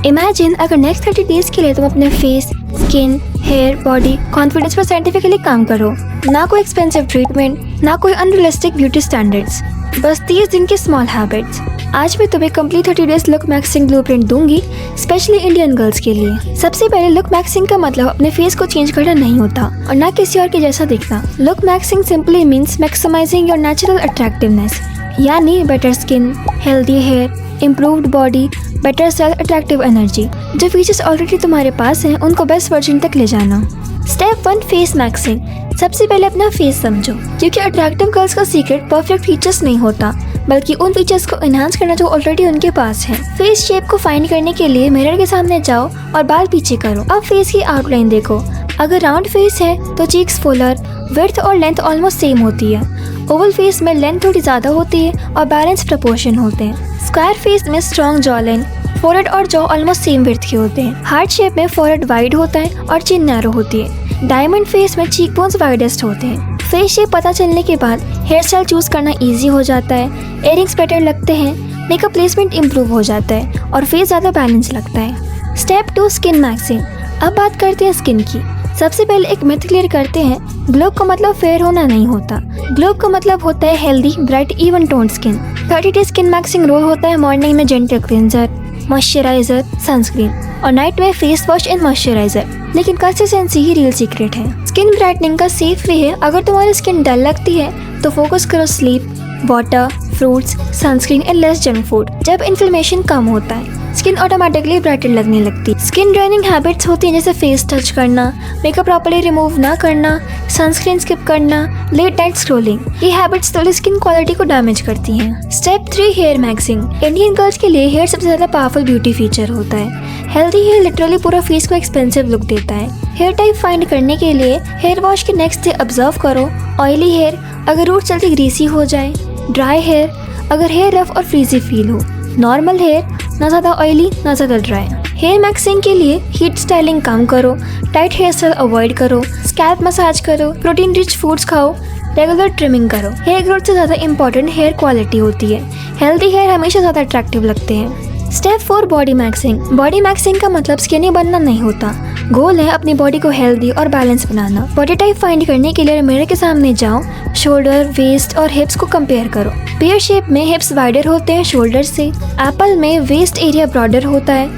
Imagine अगर next 30 days के लिए तुम अपने face, skin, hair, body, confidence पर साइंटिफिकली काम करो। ना कोई एक्सपेंसिव ट्रीटमेंट, ना कोई अनरियलिस्टिक ब्यूटी स्टैंडर्ड्स, बस 30 दिन की स्मॉल हैबिट्स। आज मैं तुम्हें complete 30 days look maxing blueprint दूंगी, स्पेशली इंडियन गर्ल्स के लिए। सबसे पहले लुक मैक्सिंग का मतलब अपने फेस को चेंज करना नहीं होता और ना किसी और के जैसा दिखना। Look maxing simply means maximising your natural attractiveness, यानी better skin, healthy hair, improved body, better self attractive energy. जो फीचर्स ऑलरेडी तुम्हारे पास हैं उनको बेस्ट वर्जन तक ले जाना। Step 1, face maxing. सबसे पहले अपना फेस समझो, क्योंकि अट्रैक्टिव गर्ल्स का सीक्रेट परफेक्ट फीचर्स नहीं होता, बल्कि उन फीचर्स को एनहांस करना जो ऑलरेडी उनके पास है। फेस शेप को फाइंड करने के लिए मिरर के सामने जाओ और बाल पीछे करो। अब फेस की आउटलाइन देखो। अगर राउंड फेस है तो चीक्स फुलर, विड्थ और लेंथ ऑलमोस्ट सेम होती है। ओवल फेस में लेंथ थोड़ी ज़्यादा होती है और बैलेंस प्रपोर्शन होते हैं। स्क्वायर फेस में स्ट्रॉन्ग जॉ लाइन, फोरहेड और जॉ ऑलमोस्ट सेम विड्थ के होते हैं। हार्ट शेप में फोरहेड वाइड होता है और चिन नैरो होती है। डायमंड फेस में चीक बोन्स वाइडेस्ट होते हैं। फेस शेप पता चलने के बाद हेयर स्टाइल चूज करना इजी हो जाता है, इयररिंग्स बेटर लगते हैं, मेकअप प्लेसमेंट इम्प्रूव हो जाता है और फेस ज़्यादा बैलेंस लगता है। Step 2, skin maxing. अब बात करते हैं स्किन की। सबसे पहले एक मिथ क्लियर करते हैं, ग्लो का मतलब फेयर होना नहीं होता। ग्लो का मतलब होता है healthy, bright, even tone skin. 30 day skin maxing role होता है मॉर्निंग में जेंटल क्लिंजर, मॉइस्चराइजर, सनस्क्रीन और नाइट में फेस वॉश एंड मॉइस्चराइजर। लेकिन कंसिस्टेंसी ही रियल सीक्रेट है। स्किन ब्राइटनिंग का सेफ वे है, अगर तुम्हारी स्किन डल लगती है तो फोकस करो sleep, water, fruits, sunscreen and less junk food. जब इन्फ्लेमेशन कम होता है स्किन ऑटोमेटिकली ब्राइटन लगने लगती। स्किन ड्राइनिंग हैबिट्स होती हैं जैसे फेस टच करना, मेकअप प्रॉपर्ली रिमूव ना करना, सनस्क्रीन स्किप करना, लेट नाइट स्क्रॉलिंग। ये हैबिट्स थोड़ी स्किन क्वालिटी को डैमेज करती हैं। Step 3, hair maxing. Indian girls के लिए हेयर सबसे ज़्यादा पावरफुल ब्यूटी फीचर होता है। हेल्दी हेयर लिटरली पूरा फेस को एक्सपेंसिव लुक देता है। हेयर टाइप फाइंड करने के लिए हेयर वॉश के नेक्स्ट डे ऑब्जर्व करो। ऑयली हेयर अगर रूट जल्दी ग्रीसी हो जाए, ड्राई हेयर अगर हेयर रफ और फ्रीजी फील हो, नॉर्मल हेयर ना ज़्यादा ऑयली ना ज़्यादा ड्राई। हेयर मैक्सिंग के लिए हीट स्टाइलिंग कम करो, टाइट हेयर स्टाइल अवॉइड करो, स्कैल्प मसाज करो, प्रोटीन रिच फूड्स खाओ, रेगुलर ट्रिमिंग करो। हेयर ग्रोथ से ज़्यादा इंपॉर्टेंट हेयर क्वालिटी होती है। हेल्दी हेयर हमेशा ज़्यादा अट्रैक्टिव लगते हैं। Step 4, body maxing. Body maxing का मतलब स्किनी बनना नहीं होता। गोल है अपनी बॉडी को हेल्दी और बैलेंस बनाना। बॉडी टाइप फाइंड करने के लिए मिरर के सामने जाओ, शोल्डर, वेस्ट और हिप्स को कंपेयर करो। पेयर शेप में हिप्स वाइडर होते हैं शोल्डर से, एप्पल में वेस्ट एरिया ब्रॉडर होता है,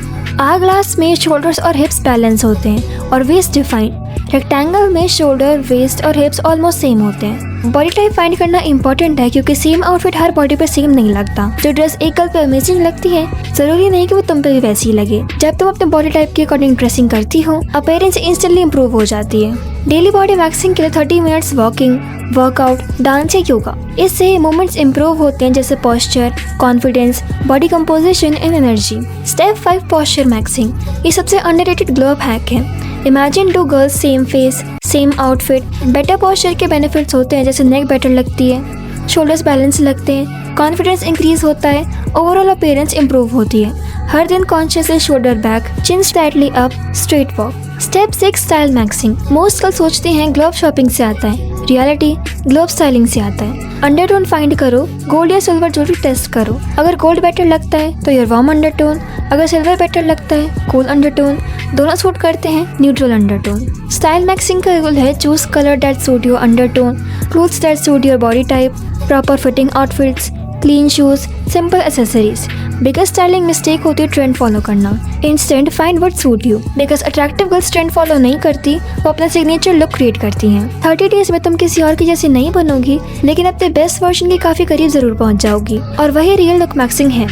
आवर-ग्लास में शोल्डर्स और हिप्स बैलेंस होते हैं और वेस्ट डिफाइंड, रेक्टेंगल में शोल्डर, वेस्ट और हिप्स ऑलमोस्ट सेम होते हैं। बॉडी टाइप फाइंड करना इंपॉर्टेंट है क्योंकि सेम आउटफिट हर बॉडी पे सेम नहीं लगता। जो ड्रेस एक गर्ल पे अमेजिंग लगती है जरूरी नहीं कि वो तुम पे भी वैसी लगे। जब तुम अपने बॉडी टाइप के अकॉर्डिंग ड्रेसिंग करती हो, अपीयरेंस इंस्टेंटली इंप्रूव हो जाती है। डेली बॉडी मैक्सिंग के लिए 30 मिनट्स वॉकिंग, वर्कआउट, डांस या योगा। इससे मूवमेंट्स इंप्रूव होते हैं जैसे posture, confidence, body composition and energy. Step 5, posture maxing. ये सबसे अंडररेटेड ग्लो अप हैक है। Imagine 2 girls same face, same outfit. Better posture के बेनिफिट्स होते हैं जैसे नेक बेटर लगती है, शोल्डर्स बैलेंस लगते हैं, कॉन्फिडेंस इंक्रीज होता है, ओवरऑल अपीयरेंस इंप्रूव होती है। हर दिन consciously shoulder back, chin slightly up, straight walk. Step 6, style maxing. Most girls सोचते हैं ग्लोब शॉपिंग से आता है, रियलिटी ग्लोब स्टाइलिंग से आता है। अंडरटोन फाइंड करो, गोल्ड या सिल्वर ज्वेलरी टेस्ट करो। अगर गोल्ड बेटर लगता है तो योर वार्म अंडरटोन, अगर सिल्वर बेटर लगता है कूल अंडरटोन। दोनों सूट करते हैं न्यूट्रल अंडरटोन। स्टाइल मैक्सिंग का रूल है choose colour that suit your undertone, clothes that suit your body type, proper fitting outfits, clean shoes, simple accessories. Biggest styling mistake होती है trend follow करना। Instant find what suit you, because attractive girls trend follow नहीं करती, वो अपना signature look create करती हैं। 30 days में तुम किसी और की जैसी नहीं बनोगी, लेकिन अपने बेस्ट वर्जन के काफी करीब जरूर पहुंच जाओगी और वही रियल लुक मैक्सिंग है।